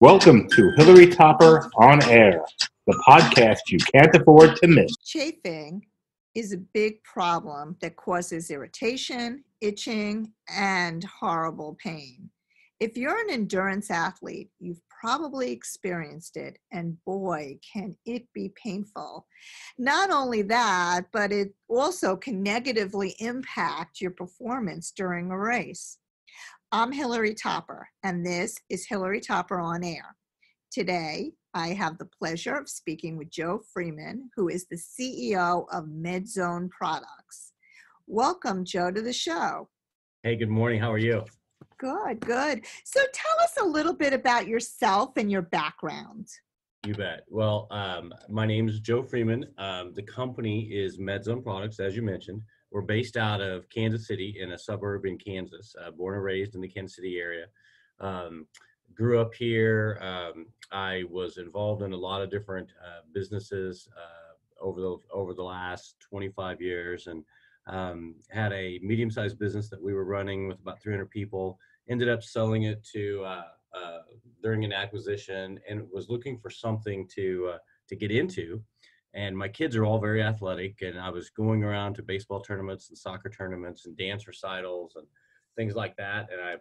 Welcome to Hilary Topper On Air, the podcast you can't afford to miss. Chafing is a big problem that causes irritation, itching, and horrible pain. If you're an endurance athlete, you've probably experienced it, and boy, can it be painful. Not only that, but it also can negatively impact your performance during a race. I'm Hilary Topper, and this is Hilary Topper On Air. Today, I have the pleasure of speaking with Joe Freeman, who is the CEO of MedZone Products. Welcome, Joe, to the show. Hey, good morning. How are you? Good, good. So tell us a little bit about yourself and your background. You bet. Well, my name is Joe Freeman. The company is MedZone Products, as you mentioned. We're based out of Kansas City in a suburb in Kansas, born and raised in the Kansas City area. Grew up here. I was involved in a lot of different businesses over the last 25 years, and had a medium-sized business that we were running with about 300 people. Ended up selling it to during an acquisition, and was looking for something to get into. And my kids are all very athletic, and I was going around to baseball tournaments and soccer tournaments and dance recitals and things like that. And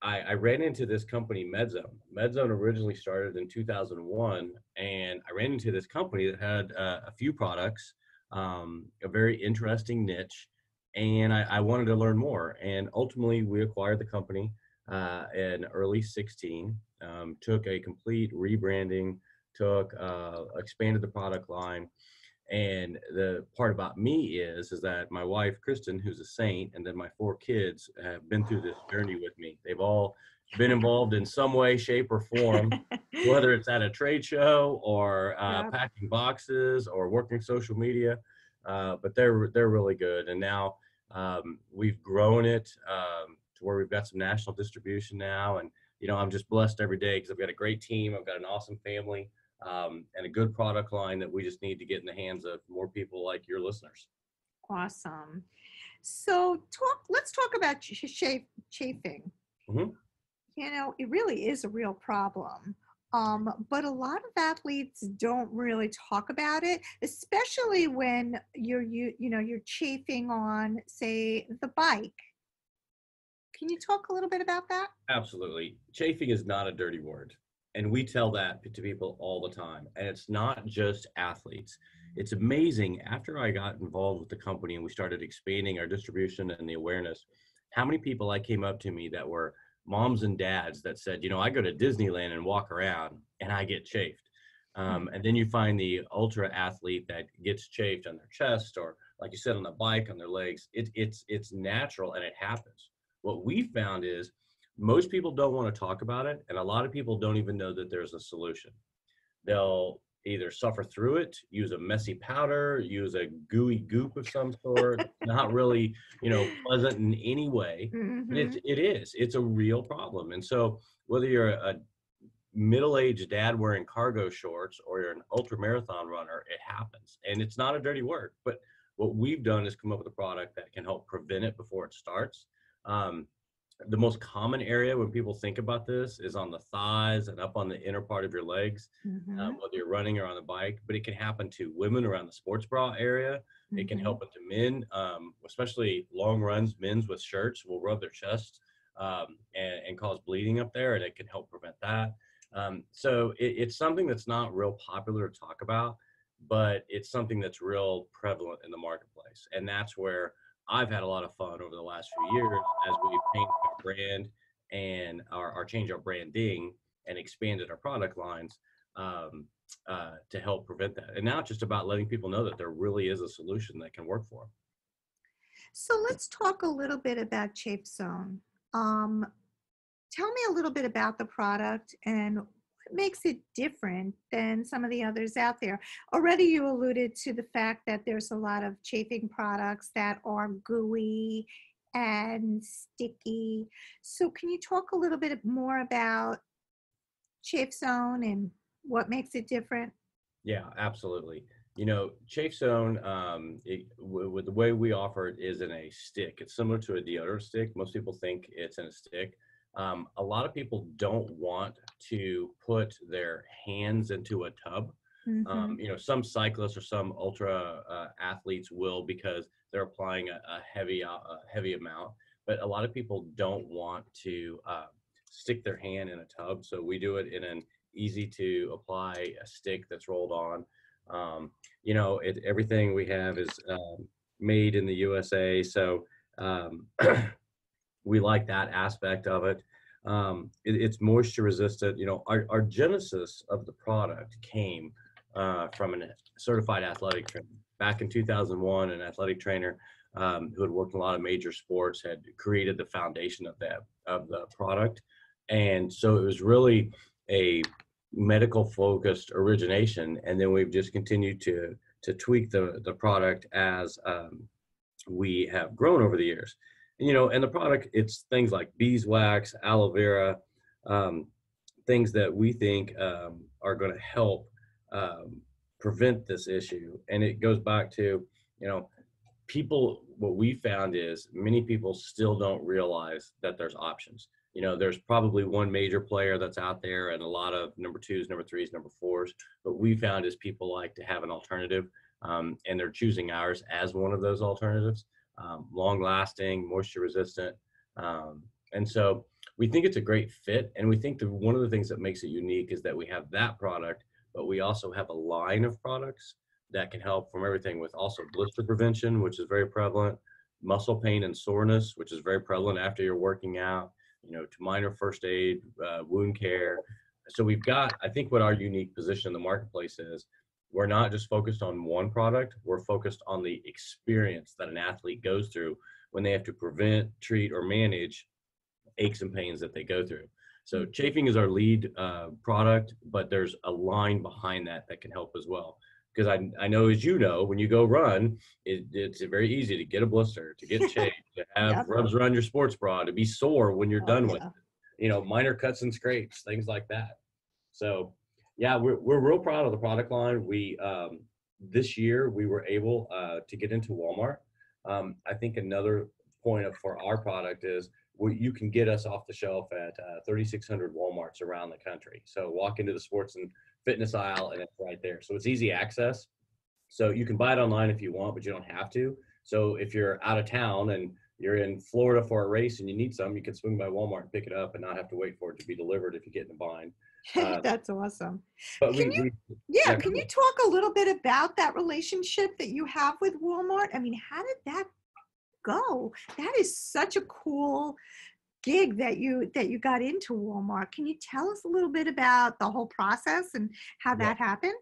I ran into this company, MedZone. MedZone originally started in 2001, and I ran into this company that had a few products, a very interesting niche, and I wanted to learn more. And ultimately, we acquired the company in early 16, took a complete rebranding, expanded the product line. And the part about me is that my wife, Kristin, who's a saint, and then my 4 kids have been through this journey with me. They've all been involved in some way, shape, or form, whether it's at a trade show or packing boxes or working social media. But they're really good. And now we've grown it to where we've got some national distribution now. And, you know, I'm just blessed every day because I've got a great team. I've got an awesome family. And a good product line that we just need to get in the hands of more people like your listeners. Awesome. So let's talk about chafing. Mm-hmm. You know, it really is a real problem. But a lot of athletes don't really talk about it, especially when you're chafing on, say, the bike. Can you talk a little bit about that? Absolutely. Chafing is not a dirty word. And we tell that to people all the time. And it's not just athletes. It's amazing. After I got involved with the company and we started expanding our distribution and the awareness, how many people I came up to me that were moms and dads that said, you know, I go to Disneyland and walk around and I get chafed. And then you find the ultra athlete that gets chafed on their chest, or like you said, on the bike, on their legs. It's natural and it happens. What we found is most people don't want to talk about it, and a lot of people don't even know that there's a solution. They'll either suffer through it, use a messy powder, use a gooey goop of some sort, not really, pleasant in any way. Mm-hmm. But it's a real problem. And so whether you're a middle-aged dad wearing cargo shorts or you're an ultra marathon runner, it happens. And it's not a dirty word, but what we've done is come up with a product that can help prevent it before it starts. The most common area when people think about this is on the thighs and up on the inner part of your legs, whether you're running or on the bike. But it can happen to women around the sports bra area. It can help it to men, especially long runs. Men's with shirts will rub their chest and cause bleeding up there, and it can help prevent that. So it's something that's not real popular to talk about, but it's something that's real prevalent in the marketplace. And that's where I've had a lot of fun over the last few years as we changed our brand and change our branding and expanded our product lines to help prevent that. And now it's just about letting people know that there really is a solution that can work for them. So let's talk a little bit about ChafeZone. Tell me a little bit about the product and what makes it different than some of the others out there. Already you alluded to the fact that there's a lot of chafing products that are gooey and sticky. So can you talk a little bit more about ChafeZone and what makes it different? Yeah, absolutely. ChafeZone, with the way we offer it is in a stick. It's similar to a deodorant stick. Most people think it's in a stick. A lot of people don't want to put their hands into a tub. Mhm. Some cyclists or some ultra athletes will because they're applying a heavy amount. But a lot of people don't want to stick their hand in a tub. So we do it in an easy to apply a stick that's rolled on. Everything we have is made in the USA. So um, we like that aspect of it. It's moisture resistant. Our genesis of the product came from a certified athletic trainer. Back in 2001, an athletic trainer who had worked in a lot of major sports had created the foundation of the product. And so it was really a medical focused origination. And then we've just continued to tweak the product as we have grown over the years. And the product, it's things like beeswax, aloe vera, um, things that we think are going to help prevent this issue. And it goes back to, people, what we found is many people still don't realize that there's options. There's probably one major player that's out there and a lot of number twos, number threes, number fours. But we found is people like to have an alternative, and they're choosing ours as one of those alternatives. Long lasting, moisture resistant. And so we think it's a great fit. And we think that one of the things that makes it unique is that we have that product, but we also have a line of products that can help from everything with also blister prevention, which is very prevalent, muscle pain and soreness, which is very prevalent after you're working out, to minor first aid, wound care. So we've got, I think what our unique position in the marketplace is, we're not just focused on one product, we're focused on the experience that an athlete goes through when they have to prevent, treat, or manage aches and pains that they go through. So chafing is our lead product, but there's a line behind that can help as well. Because I know, as you know, when you go run, it's very easy to get a blister, to get chafed, to have Yep. rubs around your sports bra, to be sore when you're done with Yeah. it. Minor cuts and scrapes, things like that. So yeah, we're real proud of the product line. We this year we were able to get into Walmart. I think another point for our product is you can get us off the shelf at 3,600 Walmarts around the country. So walk into the sports and fitness aisle and it's right there. So it's easy access. So you can buy it online if you want, but you don't have to. So if you're out of town and you're in Florida for a race and you need some, you can swing by Walmart and pick it up and not have to wait for it to be delivered if you get in a bind. That's awesome. But Can we Yeah, yeah, can you talk a little bit about that relationship that you have with Walmart? I mean, how did that go? That is such a cool gig that you got into Walmart. Can you tell us a little bit about the whole process and how yeah. that happened?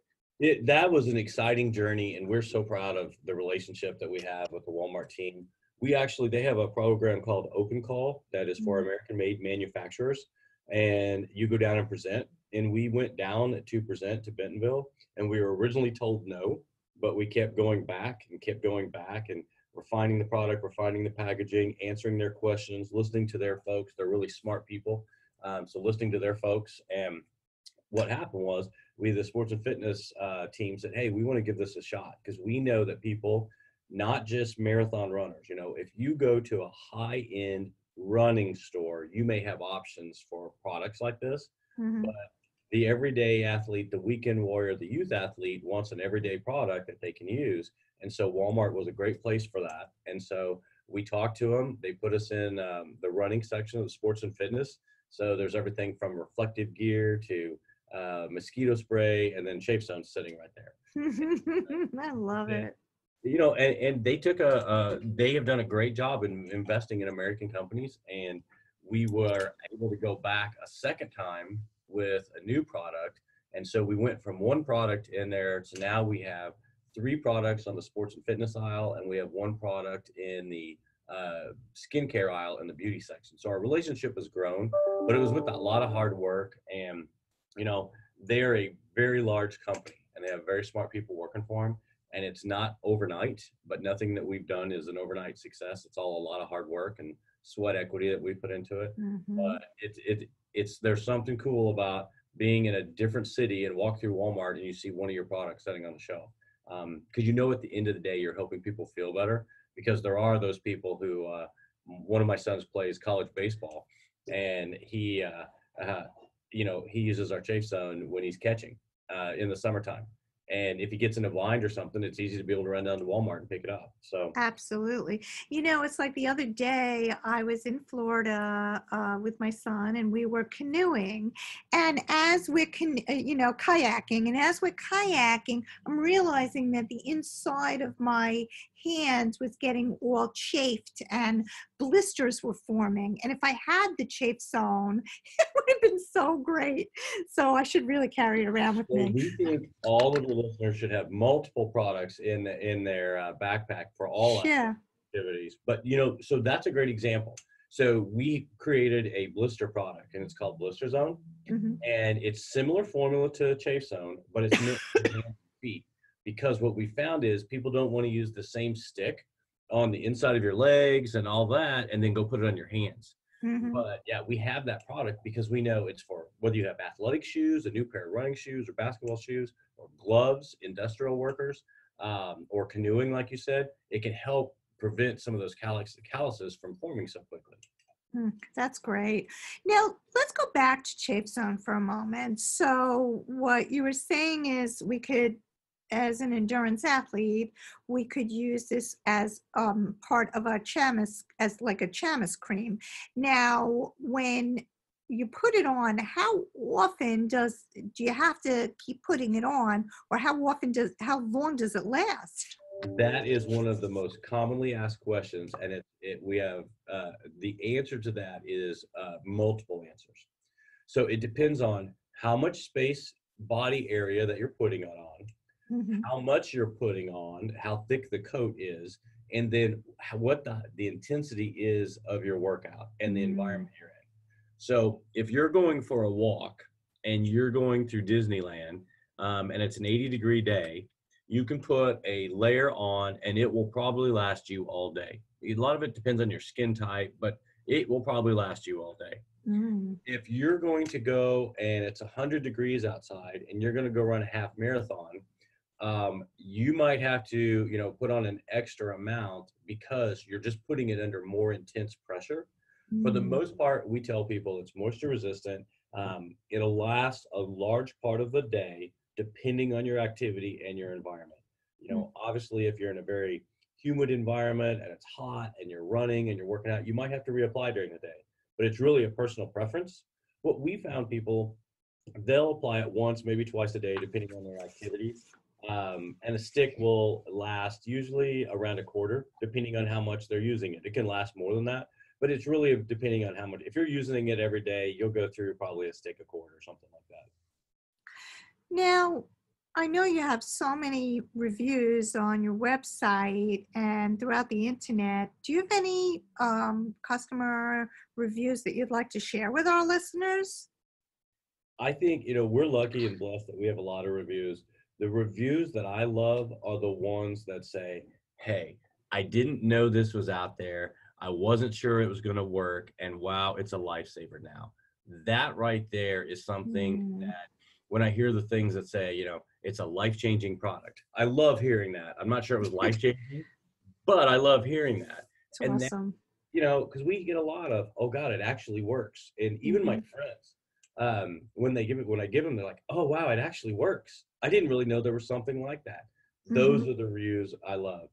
That was an exciting journey, and we're so proud of the relationship that we have with the Walmart team. They have a program called Open Call that is for American-made manufacturers, and you go down and present. And we went down to present to Bentonville, and we were originally told no, but we kept going back and refining the product, refining the packaging, answering their questions, listening to their folks. They're really smart people, so listening to their folks. And what happened was the sports and fitness team said, hey, we want to give this a shot because we know that people, not just marathon runners, if you go to a high-end running store, you may have options for products like this, but the everyday athlete, the weekend warrior, the youth athlete wants an everyday product that they can use. And so Walmart was a great place for that. And so we talked to them. They put us in the running section of the sports and fitness. So there's everything from reflective gear to mosquito spray, and then ChafeZone sitting right there. I love it. And they took they have done a great job in investing in American companies, and we were able to go back a second time with a new product. And so we went from one product in there to now we have 3 products on the sports and fitness aisle, and we have 1 product in the skincare aisle in the beauty section. So our relationship has grown, but it was with a lot of hard work. And they're a very large company and they have very smart people working for them. And it's not overnight, but nothing that we've done is an overnight success. It's all a lot of hard work and sweat equity that we put into it. But there's something cool about being in a different city and walk through Walmart and you see one of your products sitting on the shelf. Because at the end of the day, you're helping people feel better, because there are those people who, one of my sons plays college baseball, and he, he uses our ChafeZone when he's catching in the summertime. And if he gets in a blind or something, it's easy to be able to run down to Walmart and pick it up. So Absolutely. It's like the other day I was in Florida with my son, and we were canoeing. And as we're, kayaking, and as we're kayaking, I'm realizing that the inside of my hands was getting all chafed and blisters were forming. And if I had the ChafeZone, it would have been so great. So I should really carry it around with well, me. we think all of the listeners should have multiple products in their backpack for all Yeah. activities. But so that's a great example. So we created a blister product, and it's called Blister Zone, Mm-hmm. and it's similar formula to ChafeZone, but it's meant for hands and feet. Because what we found is people don't want to use the same stick on the inside of your legs and all that, and then go put it on your hands. Mm-hmm. But yeah, we have that product because we know it's for whether you have athletic shoes, a new pair of running shoes or basketball shoes, or gloves, industrial workers, or canoeing, like you said. It can help prevent some of those calluses from forming so quickly. That's great. Now, let's go back to ChafeZone for a moment. So what you were saying is we could, as an endurance athlete, we could use this as part of a chamois, as like a chamois cream. Now, when you put it on, how often do you have to keep putting it on, or how long does it last? That is one of the most commonly asked questions, and we have the answer to that is multiple answers. So it depends on how much space, body area that you're putting it on, Mm-hmm. how much you're putting on, how thick the coat is, and then what the intensity is of your workout and the environment you're in. So if you're going for a walk and you're going through Disneyland, and it's an 80-degree day, you can put a layer on and it will probably last you all day. A lot of it depends on your skin type, but it will probably last you all day. If you're going to go and it's 100 degrees outside and you're going to go run a half marathon, you might have to, put on an extra amount because you're just putting it under more intense pressure. For the most part, we tell people it's moisture resistant. It'll last a large part of the day, depending on your activity and your environment. Obviously, if you're in a very humid environment and it's hot and you're running and you're working out, you might have to reapply during the day. But it's really a personal preference. What we found people, they'll apply it once, maybe twice a day, depending on their activity. And a stick will last usually around a quarter, depending on how much they're using it. It can last more than that, but it's really depending on how much. If you're using it every day, you'll go through probably a stick a quarter or something like that. Now, I know you have so many reviews on your website and throughout the internet. Do you have any customer reviews that you'd like to share with our listeners? I think, we're lucky and blessed that we have a lot of reviews. The reviews that I love are the ones that say, hey, I didn't know this was out there. I wasn't sure it was going to work. And wow, it's a lifesaver now. That right there is something that when I hear the things that say, it's a life-changing product, I love hearing that. I'm not sure it was life-changing, but I love hearing that. It's awesome. Because we get a lot of, oh God, it actually works. And even my friends, when I give them, they're like, oh wow, it actually works. I didn't really know there was something like that. Those are the reviews I love.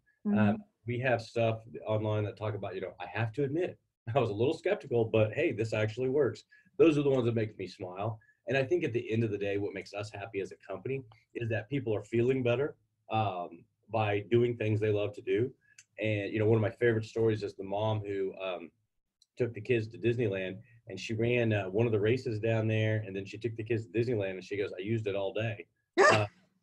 We have stuff online that talk about, I have to admit, I was a little skeptical, but hey, this actually works. Those are the ones that make me smile. And I think at the end of the day, what makes us happy as a company is that people are feeling better by doing things they love to do. And, one of my favorite stories is the mom who took the kids to Disneyland, and she ran one of the races down there, and then she took the kids to Disneyland, and she goes, I used it all day.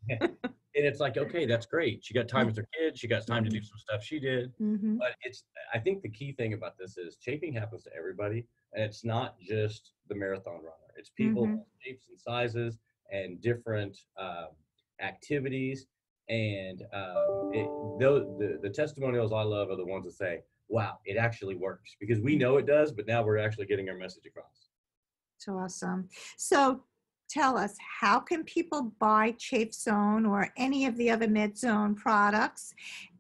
And it's like, okay, that's great. She got time with her kids. She got time to do some stuff she did. But I think the key thing about this is chafing happens to everybody, and it's not just the marathon runner. It's people of shapes and sizes and different activities. And the testimonials I love are the ones that say, wow, it actually works, because we know it does, but now we're actually getting our message across. It's awesome. So tell us, how can people buy ChafeZone or any of the other MedZone products,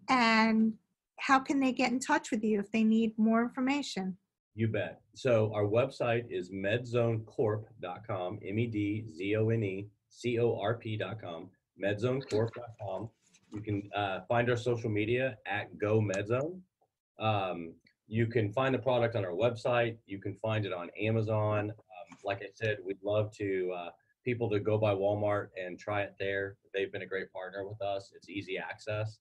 and how can they get in touch with you if they need more information? You bet. So our website is medzonecorp.com, medzonecorp.com, medzonecorp.com. You can find our social media at Go MedZone. You can find the product on our website. You can find it on Amazon. Like I said, we'd love to people to go by Walmart and try it there. They've been a great partner with us. It's easy access.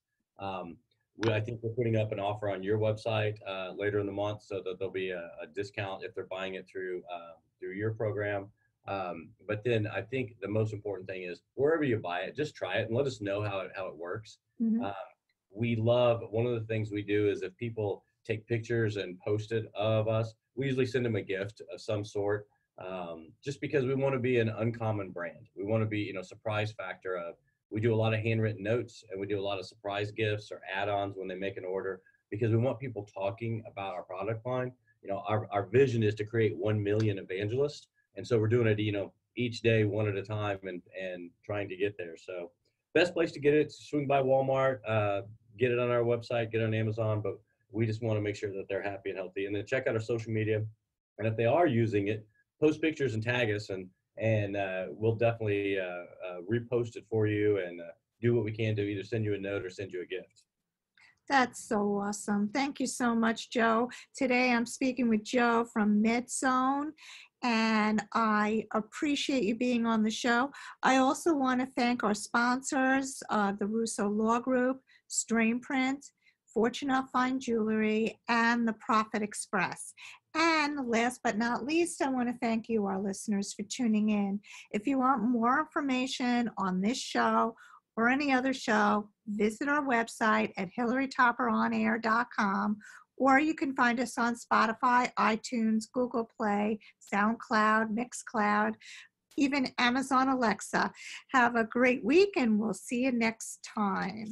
I think we're putting up an offer on your website later in the month, so that there'll be a discount if they're buying it through your program. But then I think the most important thing is wherever you buy it, just try it and let us know how it works. Mm-hmm. We love, one of the things we do is if people take pictures and post it of us, we usually send them a gift of some sort, just because we want to be an uncommon brand. We want to be, surprise factor of, we do a lot of handwritten notes and we do a lot of surprise gifts or add-ons when they make an order, because we want people talking about our product line. Our vision is to create 1 million evangelists. And so we're doing it, each day, one at a time, and trying to get there. So best place to get it, swing by Walmart, get it on our website, get it on Amazon, but we just want to make sure that they're happy and healthy. And then check out our social media. And if they are using it, post pictures and tag us, and we'll definitely repost it for you and do what we can to either send you a note or send you a gift. That's so awesome. Thank you so much, Joe. Today I'm speaking with Joe from MedZone, and I appreciate you being on the show. I also want to thank our sponsors, the Russo Law Group, Stream Print, Fortune Fine Jewelry, and the Profit Express. And last but not least, I want to thank you, our listeners, for tuning in. If you want more information on this show or any other show, visit our website at hilarytopperonair.com, or you can find us on Spotify, iTunes, Google Play, SoundCloud, Mixcloud, even Amazon Alexa. Have a great week, and we'll see you next time.